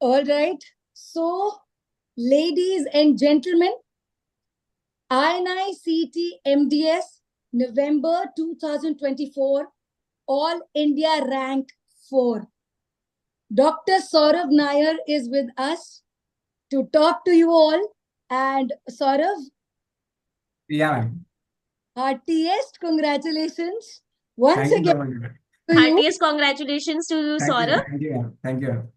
All right. So, ladies and gentlemen, INI-CET MDS November 2024, All India Rank 4. Dr. Saurav Nair is with us to talk to you all. And Saurav, Yeah, ma'am. heartiest congratulations once Thank you again so much. to you. Heartiest congratulations to you, Thank you. Saurav. Thank you, ma'am. Thank you, ma'am.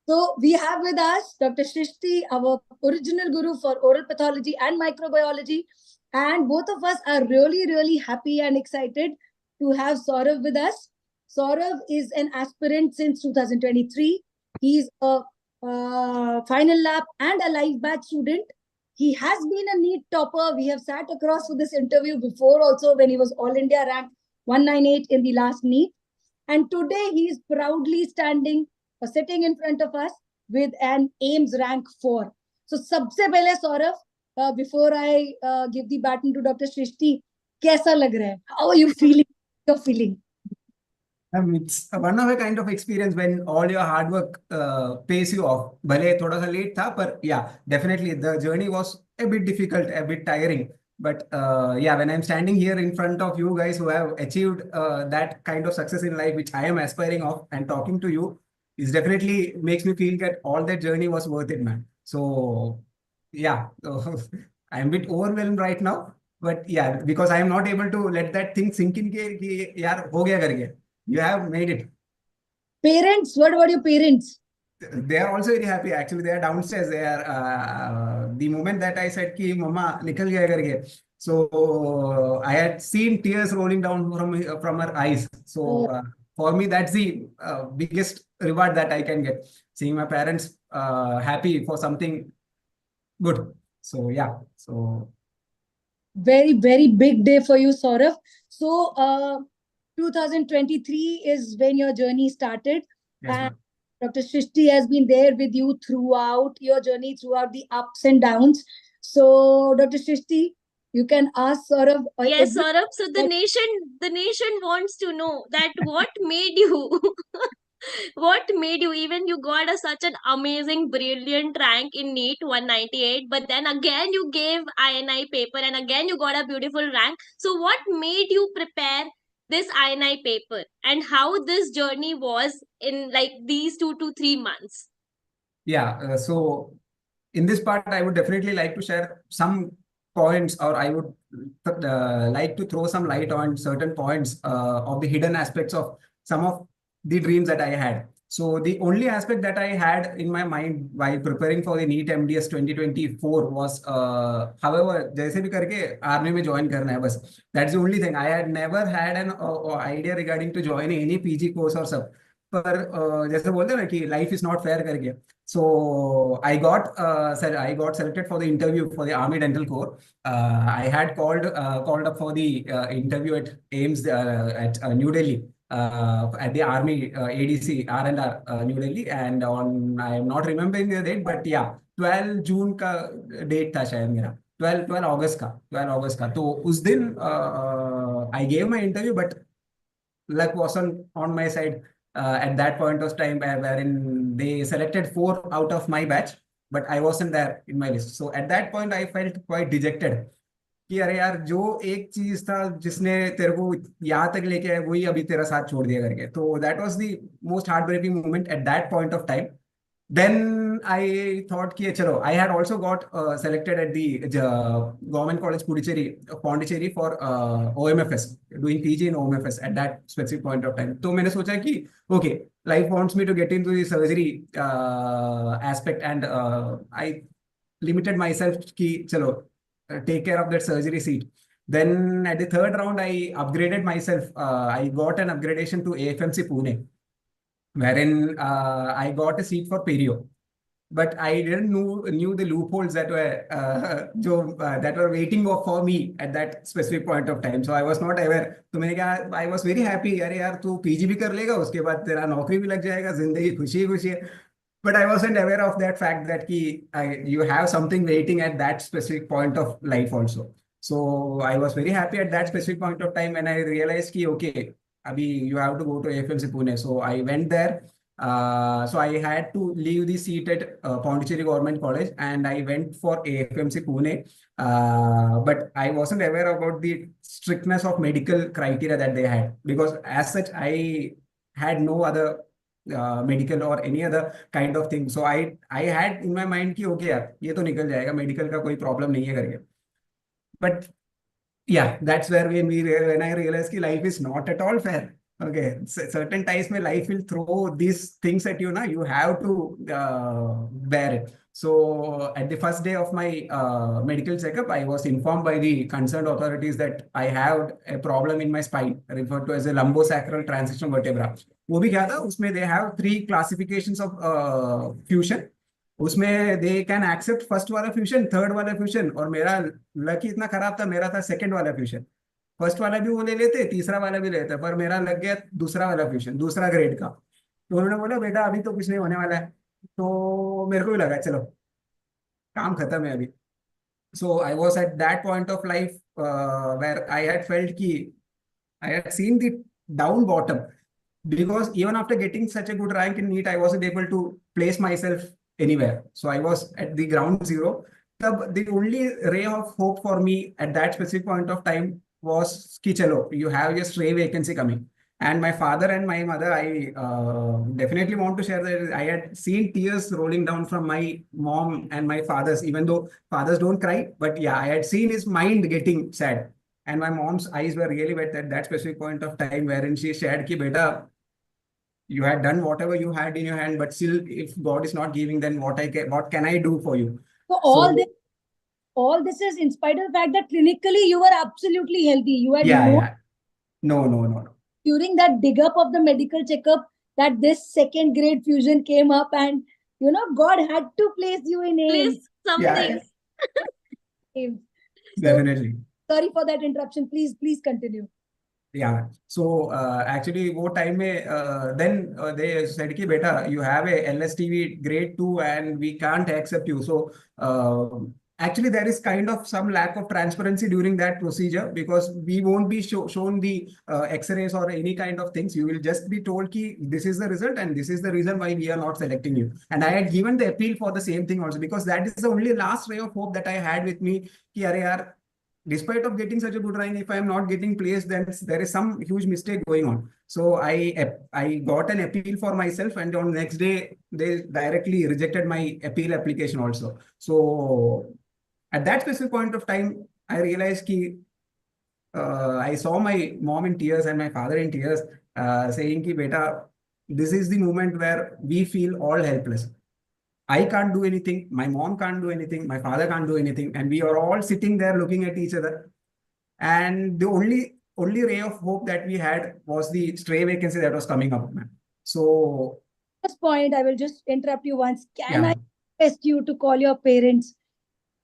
So we have with us Dr. Srishti, our original guru for oral pathology and microbiology. And both of us are really, really happy and excited to have Saurav with us. Saurav is an aspirant since 2023. He's a final lab and a live batch student. He has been a NEET topper. We have sat across for this interview before also when he was All India ranked 198 in the last NEET. And today he is proudly standing or sitting in front of us with an AIMS rank 4. So सबसे पहले Saurabh, before I give the baton to Dr. Srishti, कैसा लग रहा है? How are you feeling? Your feeling? It's one of a kind of experience when all your hard work pays you off. भले थोड़ा सा late था, पर yeah, definitely the journey was a bit difficult, a bit tiring. But yeah, when I'm standing here in front of you guys who have achieved that kind of success in life, which I am aspiring of, and talking to you, is definitely makes me feel that all that journey was worth it, man. So yeah, I'm a bit overwhelmed right now. But yeah, because I am not able to let that thing sink in कि यार हो गया करके. You have made it. Parents, what about your parents? They are also very happy. Actually, they are downstairs. They are the moment that I said कि mama निकल गया करके. So I had seen tears rolling down from her eyes. So for me, that's the biggest reward that I can get. Seeing my parents happy for something good. So yeah. So very, very big day for you, Saurav. So 2023 is when your journey started. yes, and Dr. Srishti has been there with you throughout your journey, throughout the ups and downs. So, Dr. Srishti, you can ask Saurav. Yes, Saurav. So the nation wants to know that what made you, what made you, even you got such an amazing, brilliant rank in NEET 198, but then again you gave INI paper and again you got a beautiful rank. So what made you prepare this INI paper and how this journey was in like these 2 to 3 months? yeah. So in this part, I would definitely like to share some points, or I would like to throw some light on certain points of the hidden aspects of some of the dreams that I had. So the only aspect that I had in my mind while preparing for the NEET MDS 2024 was, however, जैसे भी करके army में join करना है बस. That's the only thing. I had never had an idea regarding to join any PG course or सब. पर जैसे बोलते हैं ना कि life is not fair करके. So I got selected for the interview for the Army Dental Corps. I had called up for the interview at AIMS at New Delhi at the Army ADC R&R New Delhi, and on I am not remembering the date, but yeah, 12 June का date था शायद मेरा. 12 August का. तो उस दिन I gave my interview, but luck wasn't on my side at that point of time, wherein they selected 4 out of my batch, but I wasn't there in my list. So at that point, I felt quite dejected कि अरे यार जो एक चीज था जिसने तेरे को यहाँ तक लेके आया वही अभी तेरा साथ छोड़ दिया करके. तो that was the most heartbreaking moment at that point of time. Then I thought कि चलो, I had also got selected at the Government College Pondicherry for OMFS, doing PG in OMFS at that specific point of time. तो मैंने सोचा कि okay, life wants me to get into the surgery aspect, and I limited myself कि चलो take care of that surgery seat. Then at the third round, I upgraded myself. I got an upgradation to AFMC Pune, wherein I got a seat for perio, but I didn't knew the loopholes that were that were waiting for me at that specific point of time. So I was not aware. तो मैंने कहा, I was very happy. अरे यार तू PG भी कर लेगा, उसके बाद तेरा नौकरी भी लग जाएगा, जिंदगी खुशी खुशी है. But I wasn't aware of that fact that you have something waiting at that specific point of life also. So I was very happy at that specific point of time when I realized कि okay, abhi you have to go to AFMC Pune. So I went there. So I had to leave the seat at Pondicherry Government College, and I went for AFMC Pune. But I wasn't aware about the strictness of medical criteria that they had, because as such, I had no other medical or any other kind of thing. So I had in my mind कि okay यार ये तो निकल जाएगा, medical का कोई problem नहीं है करके. But yeah, that's where when I realized that life is not at all fair. Okay, certain times my life will throw these things at you. You have to bear it. So at the first day of my medical checkup, I was informed by the concerned authorities that I have a problem in my spine, referred to as a lumbosacral transition vertebra. वो भी क्या था? उसमें they have 3 classifications of fusion. उसमें they can accept first वाला fusion, third वाला fusion, और मेरा लक इतना खराब था, मेरा था सेकंड वाला फ्यूजन. फर्स्ट वाला भी वो ले लेते, तीसरा वाला भी लेते, पर मेरा लग गया दूसरा वाला फ्यूजन, दूसरा ग्रेड का. तो उन्होंने बोला बेटा अभी तो कुछ नहीं होने वाला है. तो मेरे को भी लगा चलो काम खत्म है अभी. So I was at that point of life where I had felt कि I had seen the down bottom, because even after getting such a good rank in NEET, I wasn't able to place myself anywhere. So I was at the ground zero. The only ray of hope for me at that specific point of time was ki chalo, you have your stray vacancy coming. And my father and my mother, I definitely want to share that I had seen tears rolling down from my mom and my father's, even though fathers don't cry, but yeah, I had seen his mind getting sad. And my mom's eyes were really wet at that specific point of time, wherein she shared ki beta, you had done whatever you had in your hand, but still, if God is not giving, then what can I do for you? So all this is in spite of the fact that clinically you were absolutely healthy. You had No. During that dig up of the medical checkup, that this second grade fusion came up, and God had to place you in AIMS. Something. AIMS. So, Definitely. Sorry for that interruption. Please continue. Yeah. So actually, वो time में then they said कि बेटा, you have a LSTV grade 2 and we can't accept you. So actually, there is kind of some lack of transparency during that procedure, because we won't be shown the X-rays or any kind of things. You will just be told कि this is the result and this is the reason why we are not selecting you. And I had given the appeal for the same thing also, because that is the only last ray of hope that I had with me कि अरे यार, despite of getting such a good rank, if I am not getting placed, then there is some huge mistake going on. So I got an appeal for myself, and on next day they directly rejected my appeal application also. So at that specific point of time, I realized ki I saw my mom in tears and my father in tears, saying ki beta, this is the moment where we feel all helpless. I can't do anything, my mom can't do anything, my father can't do anything, and we are all sitting there looking at each other. And the only ray of hope that we had was the stray vacancy that was coming up, man. So at this point, I will just interrupt you once. Can I request you to call your parents?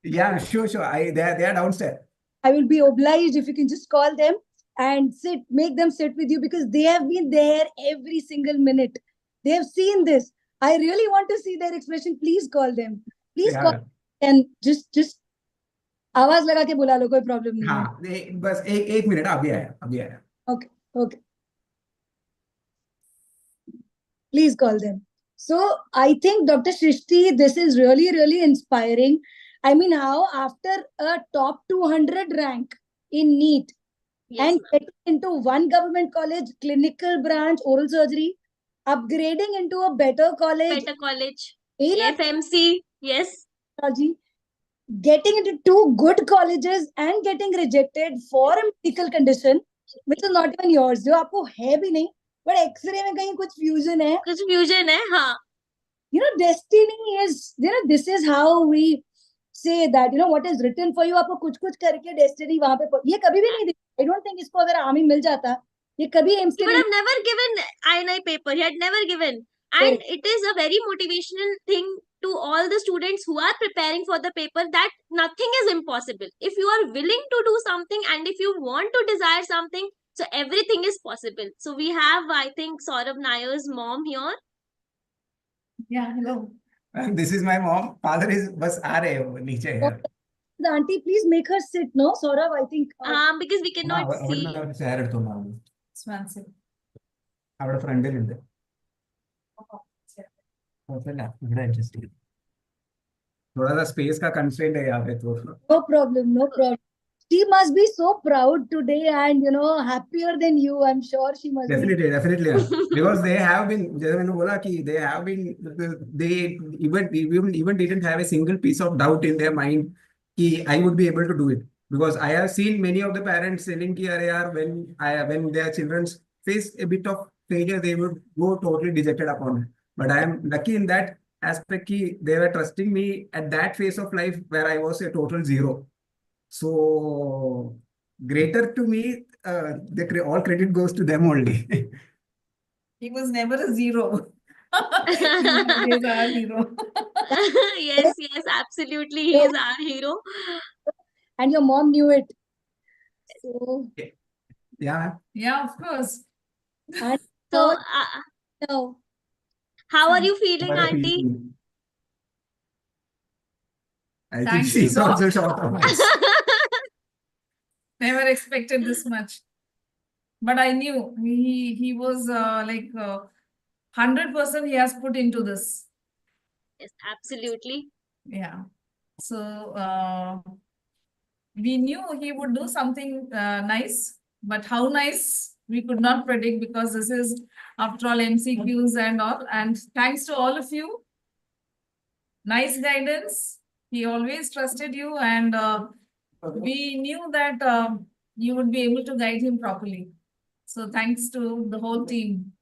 Yeah, sure. They are downstairs. I will be obliged if you can just call them and make them sit with you, because they have been there every single minute. They have seen this. I really want to see their expression. Please call them. Please call and just आवाज लगा के बुला लो, कोई problem नहीं है. हाँ, बस एक मिनट, अभी आया. Okay. Please call them. So I think Dr. Srishti, this is really, really inspiring. I mean, how after a top 200 rank in NEET and getting into one government college, clinical branch, oral surgery, upgrading into a better college, AFMC, yes, getting into 2 good colleges and getting rejected for a medical condition which is not even yours, जो आपको है भी नहीं, but X-ray में कहीं कुछ fusion है, हाँ. Destiny is, this is how we say that, what is written for you, आपको कुछ करके destiny वहाँ पे, ये कभी भी नहीं दी. I don't think इसको अगर आर्मी मिल जाता, ये कभी एम्स के लिए. He would have never given INI paper. He had never given. And it is a very motivational thing to all the students who are preparing for the paper, that nothing is impossible. If you are willing to do something and if you want to desire something, so everything is possible. So we have, I think, Saurav Nair's mom here. Yeah, hello. This is my mom. Father is bas aa rahe ho niche yaar. The auntie, please make her sit, no? Saurav, I think. Because we cannot see. Expensive. Our friend is there. बड़ा interesting. थोड़ा सा space का constraint है यहाँ पे तो। No problem, no problem. She must be so proud today and, happier than you. I'm sure she must be. Definitely, because they have been, जैसे मैंने बोला कि they have been, they even didn't have a single piece of doubt in their mind कि I would be able to do it. Because I have seen many of the parents saying कि अरे यार, when their children face a bit of failure, they would go totally dejected upon it. But I am lucky in that aspect कि they were trusting me at that phase of life where I was a total zero. So greater to me, all credit goes to them only. He was never a zero. He's our hero. Yes, absolutely. He is our hero. And your mom knew it. So, Yeah. Yeah, of course. and So, now, how are you feeling, What a auntie? feeling. I think Thank you, she's Doc. also short of us. Never expected this much. But I knew he was 100% he has put into this. Yes, absolutely. Yeah. So we knew he would do something nice, but how nice we could not predict, because this is after all MCQs and all. And thanks to all of you. Nice guidance. He always trusted you, and we knew that you would be able to guide him properly. So thanks to the whole team.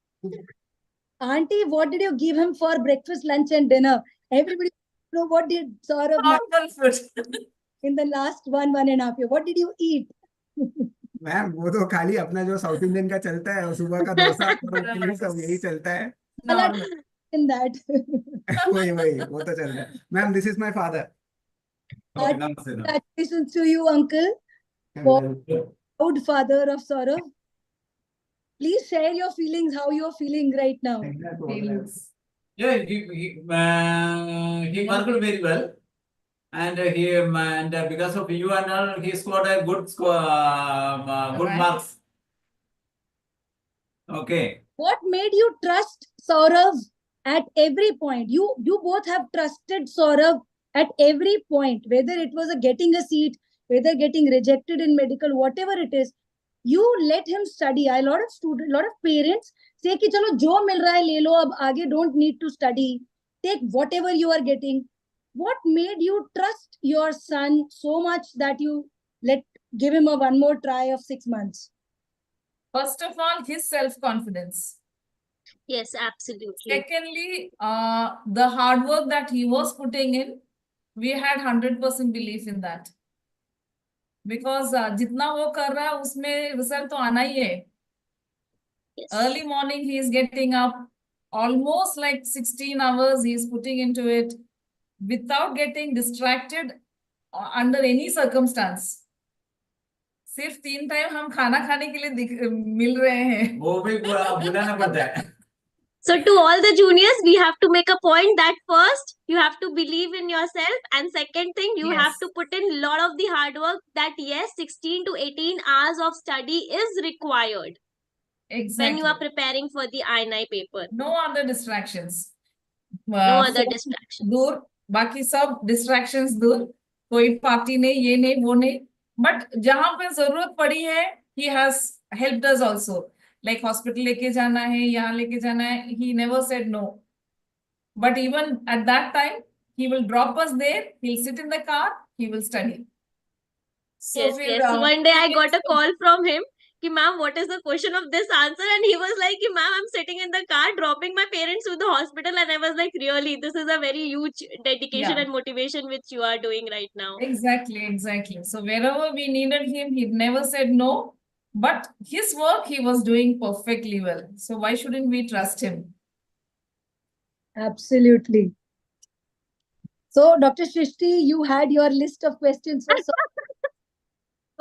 Auntie, what did you give him for breakfast, lunch, and dinner? Everybody know what did Saurav Normal food. in the last 1.5 years? What did you eat? Ma'am वो तो खाली अपना जो south Indian का चलता है, सुबह का डोसा और सब यही चलता है। Normal. In that. वही वो तो चल रहा है। Ma'am, this is my father. Congratulations to you, uncle, for proud father of Saurav. Please share your feelings, how you're feeling right now. Feelings. Yeah, he worked very well, and because of you and all, he scored a good good Right. marks. Okay. What made you trust Saurav at every point? You both have trusted Saurav at every point, whether it was getting a seat, whether getting rejected in medical, whatever it is. You let him study. A lot of parents say कि चलो जो मिल रहा है ले लो, अब आगे don't need to study. Take whatever you are getting. What made you trust your son so much that you give him one more try of 6 months? First of all, his self-confidence. Yes, absolutely. Secondly, the hard work that he was putting in, we had 100% belief in that. Because जितना वो कर रहा है उसमें result तो आना ही है. Yes. Early morning he is getting up, almost like 16 hours he is putting into it without getting distracted under any circumstance. सिर्फ 3 टाइम हम खाना खाने के लिए मिल रहे हैं. वो भी बुलाना पड़ता है. So to all the juniors, we have to make a point that first, you have to believe in yourself, and second thing, you Yes. have to put in a lot of the hard work that yes, 16 to 18 hours of study is required Exactly. when you are preparing for the INI paper. No other distractions. No other phone distractions. दूर, बाकी सब distractions दूर, कोई party नहीं, ये नहीं, वो नहीं. But जहाँ पे जरूरत पड़ी है, he has helped us also. Like hospital लेके जाना है, यहाँ लेके जाना है, he never said no. But even at that time, he will drop us there, he'll sit in the car, he will study. So Yes. One day I got a call from him. Ki, ma'am, what is the question of this answer? And he was like, ki, ma'am, I'm sitting in the car dropping my parents to the hospital. And I was like, really, this is a very huge dedication Yeah. and motivation which you are doing right now. Exactly. So wherever we needed him, he never said no. But his work, he was doing perfectly well. So why shouldn't we trust him? Absolutely. So, Dr. Srishti, you had your list of questions for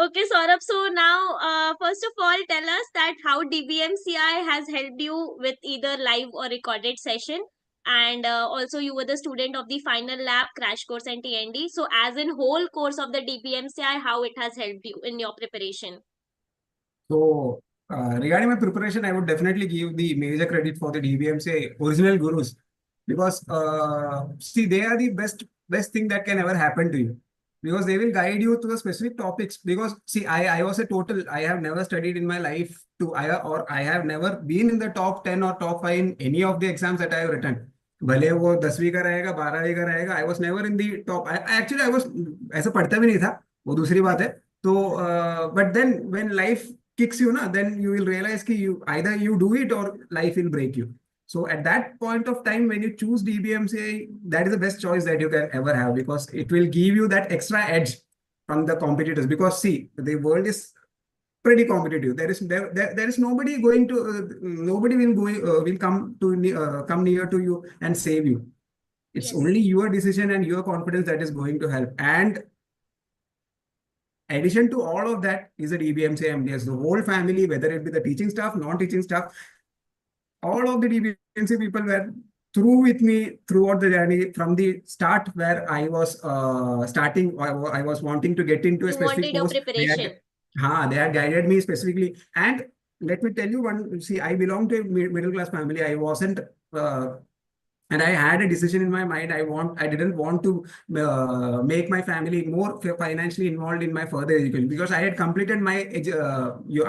Okay, Saurabh. So now, first of all, tell us that how DBMCI has helped you with either live or recorded session. And also you were the student of the final lab, crash course and TND. So as in whole course of the DBMCI, how it has helped you in your preparation? So, regarding my preparation, I would definitely give the major credit for the DBMCI original gurus. because see, they are the best thing that can ever happen to you, because they will guide you to the specific topics. Because see, I was a total, I have never studied in my life I have never been in the top 10 or top 5 in any of the exams that I have written. भले वो 10वीं का रहेगा 12वीं का रहेगा, I was never in the top. Actually I was, ऐसा पढ़ता भी नहीं था, वो दूसरी बात है. तो but then when life kicks you na, then you will realize ki you do it or life will break you. So at that point of time, when you choose DBMCI, that is the best choice that you can ever have, because it will give you that extra edge from the competitors. Because see, the world is pretty competitive. There is nobody going to nobody will come near to you and save you. It's Yes. only your decision and your confidence that is going to help. And addition to all of that is the DBMCI MDS. The whole family, whether it be the teaching staff, non-teaching staff, all of the DBMCI people were through with me throughout the journey from the start, where I was starting. I was wanting to get into a You specific wanted your course. preparation. They had guided me specifically. And let me tell you one. See, I belong to a middle class family. I wasn't. And I had a decision in my mind. I didn't want to make my family more financially involved in my further education, because I had completed my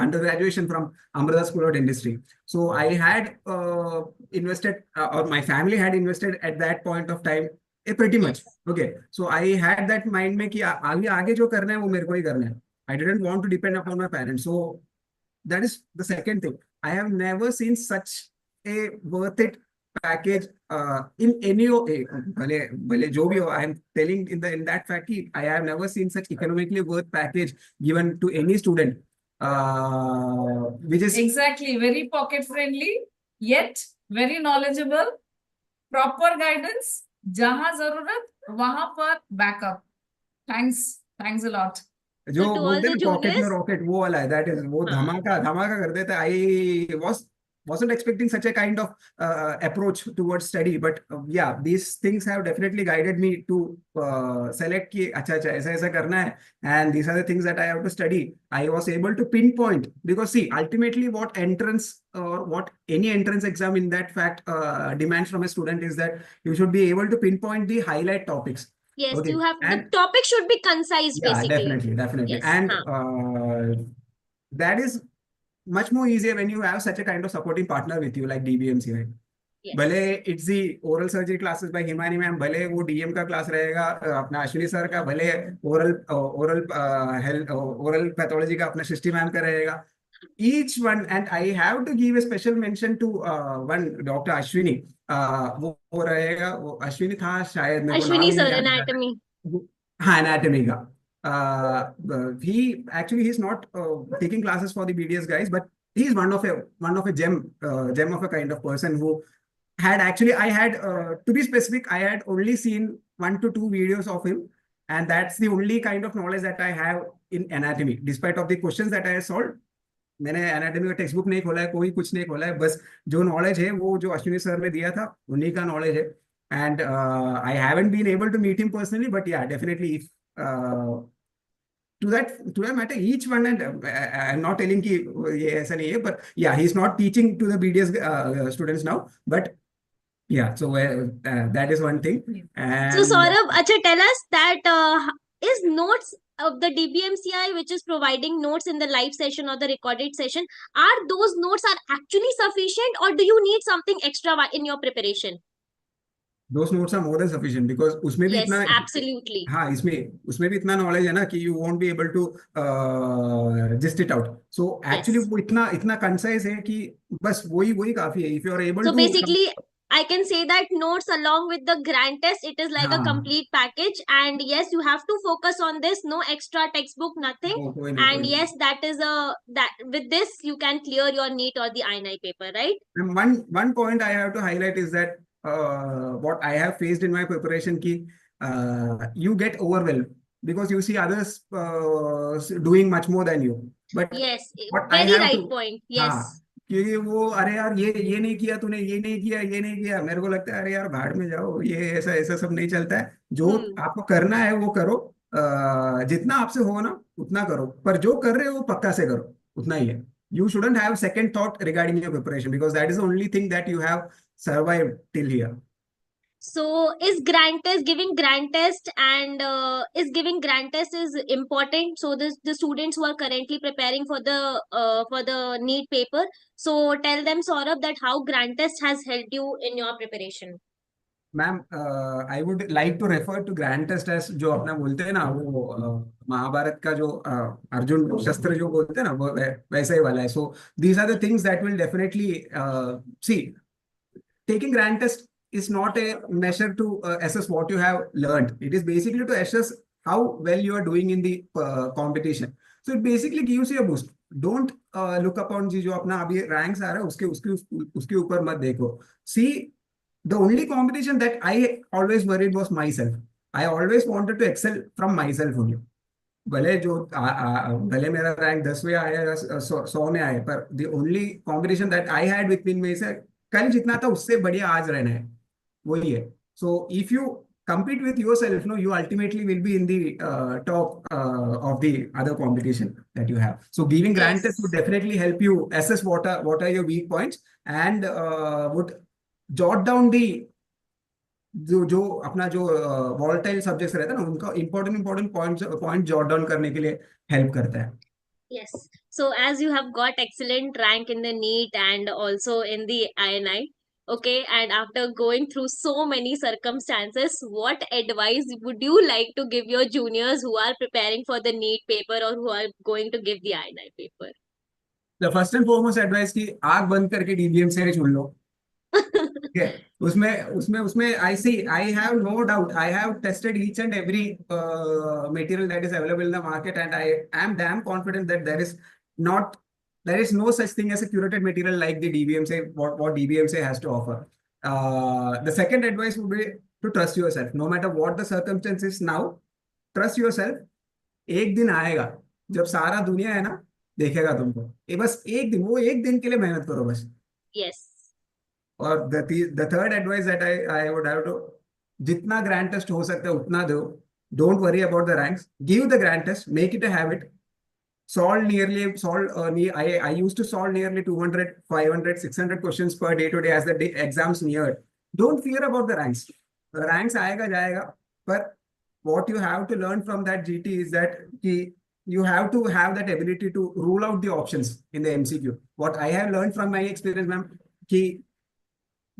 undergraduation from Amrita School of Dentistry. So I had invested, or my family had invested at that point of time, pretty much. Yes. Okay. So I had that mind में कि आगे जो करना है वो मेरे को ही करना है. I didn't want to depend upon my parents. So that is the second thing. I have never seen such a worth it package in any भले जो भी हो. I am telling in that fact कि I have never seen such economically worth package given to any student, which is Exactly, very pocket friendly, yet very knowledgeable, proper guidance, जहाँ जरूरत वहाँ पर backup. Thanks a lot. जो to all बोलते the हैं pocket में juniors, rocket, वो वाला है. दैट इज वो हाँ. धमाका कर देता है. I wasn't expecting such a kind of approach towards study, but yeah, these things have definitely guided me to select कि अच्छा ऐसा करना है, and these are the things that I have to study. I was able to pinpoint, because see, ultimately what entrance or what any entrance exam in that fact demands from a student is that you should be able to pinpoint the highlight topics. yes, Okay. you have, the And topic should be concise, yeah, basically. definitely. Yes. And that is much more easier when you have such a kind of supporting partner with you like DBMCI. Yes. भले it's the oral surgery classes by Himani ma'am, भले वो DM का class रहेगा अपना Ashwini sir का, भले oral pathology का अपना सृष्टि मैम का रहेगा. Each one, and I have to give a special mention to one Dr. Ashwini. वो रहेगा, वो अश्विनी था शायद, मेरे को नाम Ashwini नहीं sir, याद. anatomy. हाँ, anatomy का. He's not taking classes for the BDS guys, but he's one of a gem of a kind of person who had actually, to be specific, I had only seen 1 to 2 videos of him, and that's the only kind of knowledge that I have in anatomy. Despite of the questions that I have solved, मैंने anatomy का text book नहीं खोला है, कोई कुछ नहीं खोला है. बस जो नॉलेज है वो जो अश्विनी सर ने दिया था उन्हीं का नॉलेज है. And I haven't been able to meet him personally, but yeah definitely to that matter, each one, and I'm not telling कि ये ऐसा नहीं है, but yeah, he's not teaching to the BDS students now, but yeah, so that is one thing. And So Saurav, acha, tell us that is notes of the DBMCI, which is providing notes in the live session or the recorded session, are those notes are actually sufficient, or do you need something extra in your preparation? those notes are more than sufficient, because उसमें भी Yes, इतना, absolutely. हाँ, उसमें भी इतना knowledge है ना कि you won't be able to gist it out. So actually Yes. वो इतना concise है कि बस वही काफी है. If you are able So to basically, I can say that notes along with the grant test, it is like a हाँ, complete package. And yes, you have to focus on this. No extra textbook, nothing. कोई नहीं. And yes, that is that with this you can clear your NEET or the INI paper, right? And one point I have to highlight is that what I have faced in my preparation ki you get overwhelmed because you see others doing much more than you. But Yes, what I very have right to, point. Yes. हाँ, क्योंकि वो अरे यार ये नहीं किया तूने, ये नहीं किया, मेरे को लगता है अरे यार भाड़ में जाओ, ये ऐसा सब नहीं चलता है. जो आपको करना है वो करो, जितना आपसे हो ना उतना करो, पर जो कर रहे हो वो पक्का से करो, उतना ही है. You shouldn't have second thought regarding your preparation, because that is the only thing that you have survived till here. So is giving grant test and is giving grant test is important. So the students who are currently preparing for the NEET paper. So tell them, Saurabh, that how grant test has helped you in your preparation. Ma'am I would like to refer to grand test as जो अपना बोलते हैं ना वो महाभारत का जो अर्जुन शस्त्र जो बोलते हैं ना वो वैसे ही वाला है. So these are the things that will definitely see taking grand test is not a measure to assess what you have learned. It is basically to assess how well you are doing in the competition. So it basically gives you a boost. Don't look upon जो अपना अभी ranks आ रहा है उसके ऊपर मत देखो. See, the only competition that I always worried was myself. I always wanted to excel from myself only. भले मेरा रैंक 10 में आया या 100 में आया, पर the only competition that I had within me is कल जितना था उससे बढ़िया आज रहना है, वही है. So if you compete with yourself, no, you ultimately will be in the top of the other competition that you have. So giving grant test would definitely help you assess what are your weak points and would jot down the जो अपना जो volatile subjects रहता है ना उनका important point jot down करने के लिए help करता है. Yes. So as you have got excellent rank in the NEET and also in the INI, okay, and after going through so many circumstances, what advice would you like to give your juniors who are preparing for the NEET paper or who are going to give the INI paper? The first and foremost advice की आग बंद करके DBMCI चुन लो. Okay. उसमें I have no doubt. I have tested each and every material that is available in the market, and I am damn confident that there is no such thing as a curated material like the DBMCI, what DBMCI has to offer. The second advice would be to trust yourself. No matter what the circumstances now, trust yourself. एक दिन आएगा जब सारा दुनिया है ना देखेगा तुमको. ये बस एक दिन, वो एक दिन के लिए मेहनत करो बस. Yes. और the third advice that I would have to, जितना ग्रैंड टेस्ट हो सकता है उतना दो. Don't worry about the ranks. Give the grand test. Make it a habit. I used to solve nearly 200, 500, 600 questions per day to day as the exams neared. Don't fear about the ranks. The ranks आएगा जाएगा. But what you have to learn from that GT is that you have to have that ability to rule out the options in the MCQ. What I have learned from my experience, ma'am,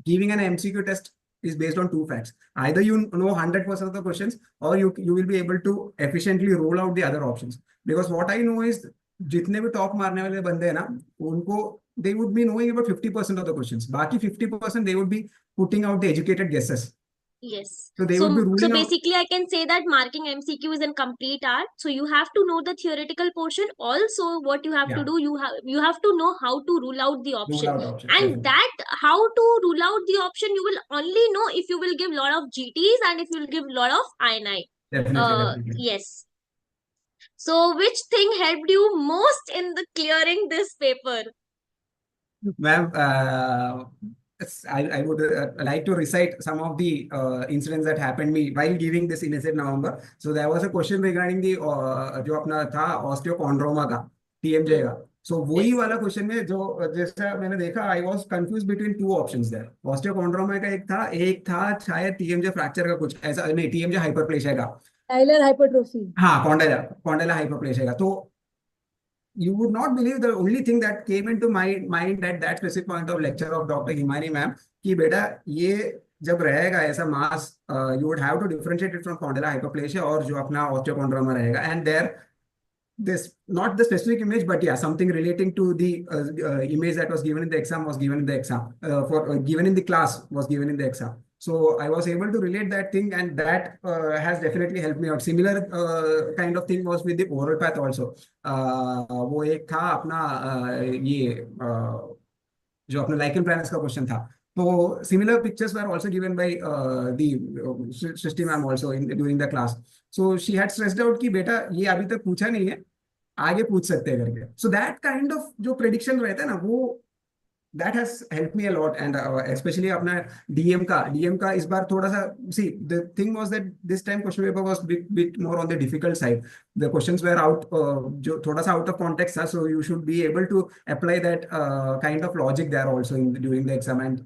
giving an MCQ test is based on two facts. Either you know 100% of the questions or you will be able to efficiently rule out the other options. Because what I know is जितने भी top मारने वाले बंदे हैं ना उनको they would be knowing about 50% of the questions. बाकी 50% they would be putting out the educated guesses. Yes. So they would be ruling out. Basically I can say that marking MCQ is a complete art. So you have to know the theoretical portion. Also what you have to do, you have to know how to rule out the option. And definitely. That how to rule out the option you will only know if you will give lot of GTs and if you will give lot of INI. Definitely. Yes. So which thing helped you most in the clearing this paper? Ma'am, I would like to recite some of the incidents that happened me while giving this INI-CET November. So there was a question regarding the जो अपना था osteochondroma का TMJ का. So वही वाला question में जो जैसा मैंने देखा I was confused between two options there. Osteochondroma का एक था शायद TMJ फ्रैक्चर का कुछ ऐसा नहीं, TMJ हाइपरप्लेशिया का. Tyler hypertrophy. हाँ, condylar हाइपरप्लेशिया का. तो you would not believe the only thing that came into my mind at that specific point of lecture of Dr. Himani ma'am कि बेटा ये जब रहेगा ऐसा mass you would have to differentiate it from condylar hyperplasia और जो अपना osteochondroma रहेगा. And there this not the specific image but yeah something relating to the image that was given in the exam was given in the exam given in the class was given in the exam. So I was able to relate that thing and that has definitely helped me out. Similar kind of thing was with the oral path also. वो एक था अपना ये जो अपना lichen planus का question था. So similar pictures were also given by the Srishti ma'am also during the class. So she had stressed out कि बेटा ये अभी तक पूछा नहीं है, आगे पूछ सकते हैं करके. So that kind of जो prediction रहता है ना वो that has helped me a lot and especially अपना DM का इस बार थोड़ा सा see the thing was that this time question paper was bit more on the difficult side. The questions were out जो थोड़ा सा out of context था, so you should be able to apply that kind of logic there also during the exam. And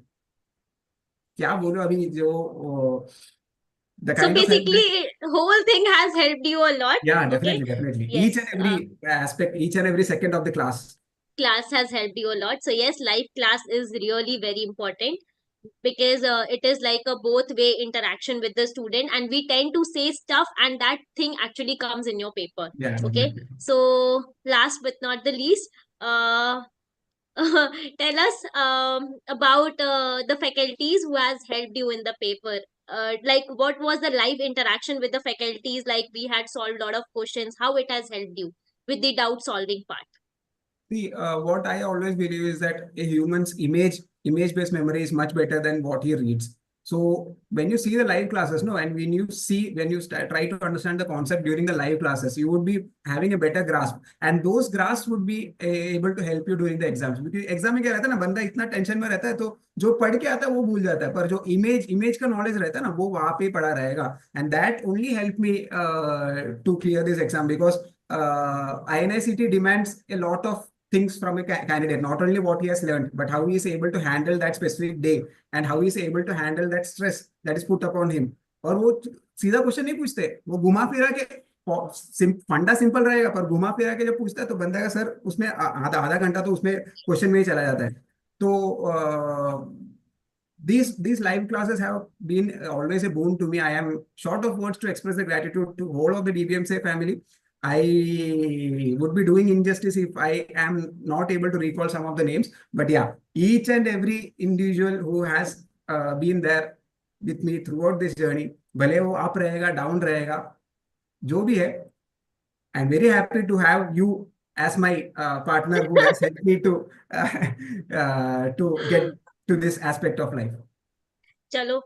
क्या बोलूं अभी जो the So kind of help basically, whole thing has helped you a lot. yeah, Okay. definitely. Yes. Each and every aspect, each and every second of the class. Class has helped you a lot. So yes, live class is really very important because it is like a both way interaction with the student, and we tend to say stuff and that thing actually comes in your paper. Yeah, Okay. definitely. So last but not the least, tell us about the faculties who has helped you in the paper. Like what was the live interaction with the faculties? Like we had solved a lot of questions. How it has helped you with the doubt solving part? See, what I always believe is that a human's image-based memory is much better than what he reads. So when you see the live classes, no, and when you try to understand the concept during the live classes, you would be having a better grasp, and those grasps would be able to help you during the exams. Because exam में क्या रहता है ना, बंदा इतना tension में रहता है, तो जो पढ़ के आता है वो भूल जाता है, पर जो इमेज का नॉलेज रहता है ना, वो वहाँ पे पढ़ा रहेगा. And that only helped me to clear this exam because INI-CET demands a lot of things from a candidate, not only what he has learned, but how he is able to handle that specific day and how he is able to handle that stress that is put upon him. और वो सीधा question नहीं पूछते, वो घुमा फिरा के फंडा सिंपल रहेगा, पर घुमा फिरा के जब पूछता है तो बंदा का सर उसमें आधा घंटा तो उसमें क्वेश्चन में ही चला जाता है. तो these live classes have been always a boon to me. I am short of words to express the gratitude to whole of the DBMCI family. I would be doing injustice if I am not able to recall some of the names. But yeah, each and every individual who has been there with me throughout this journey, भले वो up रहेगा, down रहेगा, जो भी है, I'm very happy to have you as my partner who has helped me to get to this aspect of life. Chalo.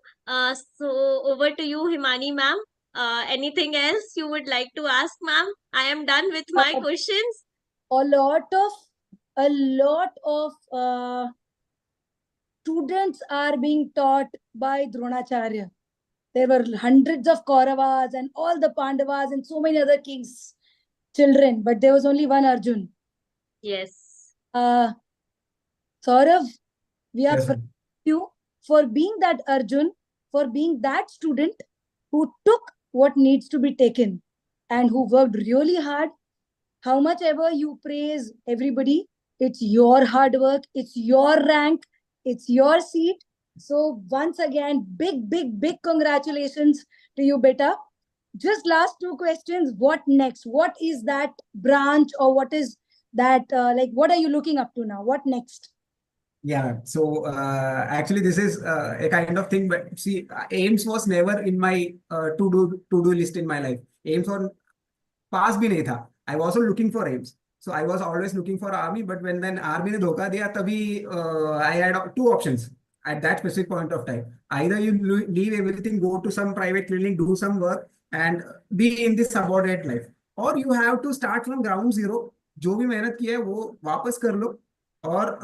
So over to you, Himani ma'am. Anything else you would like to ask, ma'am? I am done with my questions. A lot of students are being taught by Dronacharya. There were hundreds of Kauravas and all the Pandavas and so many other kings' children, but there was only one Arjun. Yes. Saurav, we are Yes, proud of you for being that Arjun, for being that student who took what needs to be taken and who worked really hard. How much ever you praise everybody, it's your hard work, it's your rank, it's your seat. So once again, big congratulations to you, beta. Just last two questions. What next? What is that branch, or what is that, what are you looking up to now? What next? Yeah, so actually this is a kind of thing, but see, AIMS was never in my to-do list in my life. AIMS or pass bhi nahi tha. I was also looking for AIMS. So I was always looking for army, but when army ne dhoka diya, tabhi I had two options at that specific point of time. Either you leave everything, go to some private clinic, do some work, and be in this subordinate life, or you have to start from ground zero. जो भी मेहनत की है वो वापस कर लो or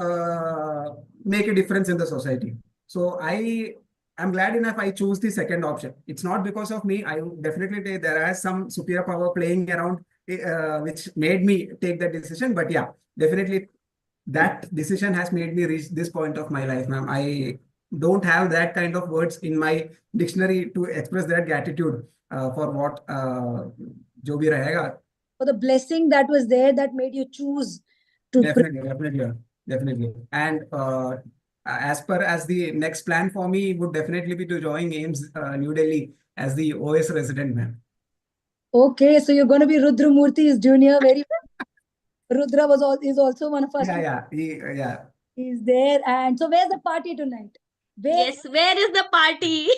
make a difference in the society. So I'm glad enough I choose the second option. It's not because of me. I would definitely say there is some superior power playing around, which made me take that decision. But yeah, definitely that decision has made me reach this point of my life, ma'am. I don't have that kind of words in my dictionary to express that gratitude for what जो भी रहेगा. For the blessing that was there that made you choose to Definitely. And as per as the next plan for me would definitely be to join AIMS New Delhi as the OS resident, ma'am. Okay, so you're going to be Rudra Murthy's junior. Very Rudra is also one of us. Yeah. He's there. And so where's the party tonight? Yes, where is the party?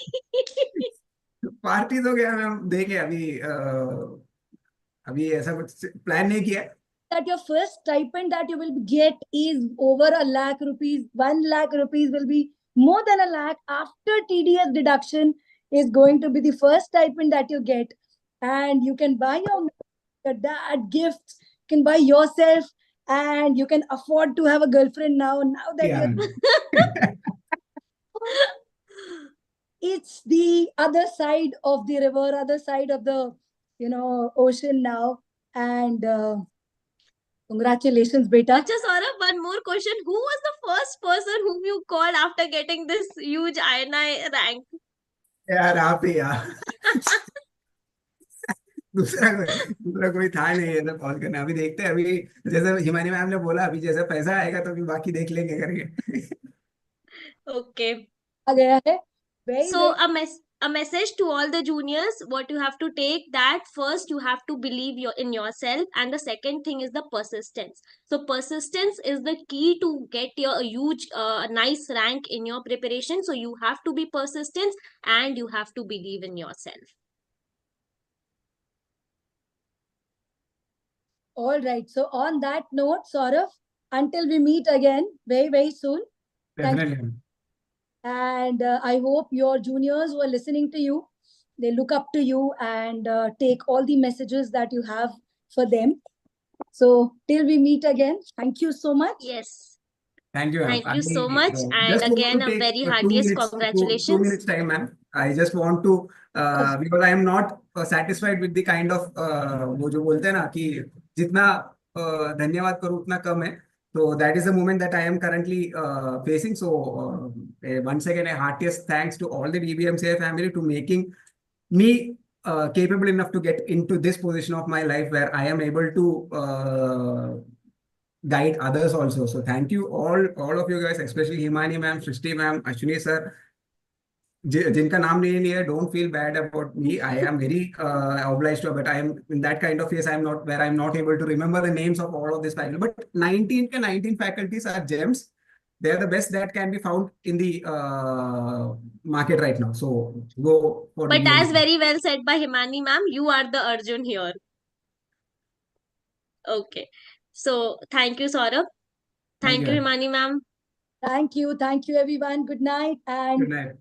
Party तो क्या ma'am देखे अभी ऐसा कुछ plan नहीं किया. That your first stipend that you will get is over 1 lakh rupees. 1 lakh rupees will be more than 1 lakh after TDS deduction is going to be the first stipend that you get. And you can buy your dad gifts, you can buy yourself, and you can afford to have a girlfriend now that you're... It's the other side of the river, other side of the ocean now, and Congratulations, beta. Acha Saurabh, one more question. Who was the first person whom you called after getting this huge INI rank? यार आप ही यार दूसरा कोई था नहीं ऐसा call करने. अभी देखते हैं, अभी जैसे हिमानी मैम ने बोला, अभी जैसे पैसा आएगा तो अभी बाकी देख लेंगे करके. Okay. आ गया है. Very, So very a message to all the juniors, what you have to take, that first you have to believe in yourself, and the second thing is the persistence. So persistence is the key to get your huge nice rank in your preparation. So you have to be persistent and you have to believe in yourself. all right. So on that note, Saurav, until we meet again very, very soon. Thank you. Definitely. And I hope your juniors who are listening to you, they look up to you and take all the messages that you have for them. So till we meet again, thank you so much. Yes. Thank you, ma'am. Thank you so much. And just want again, to a take very 2 heartiest minutes, congratulations. 2 minutes time, ma'am. I just want to, because I am not satisfied with the kind of, वो जो बोलते हैं ना कि जितना धन्यवाद करूँ उतना कम है. So that is the moment that I am currently facing. So once again, a heartiest thanks to all the DBMCI family to making me capable enough to get into this position of my life where I am able to guide others also. So thank you all of you guys, especially Himani ma'am, Srishti ma'am, Ashwini sir. जिनका नाम नहीं लिया, don't feel bad about me. I am very obliged to, but I am in that kind of phase. I am not where I am not able to remember the names of all of this faculty. But 19 faculties are gems. They are the best that can be found in the market right now. So go for. But as very well said by Himani ma'am, you are the Arjun here. Okay. So thank you, Saurabh. Thank you, Himani ma'am. Thank you everyone. Good night and Good night.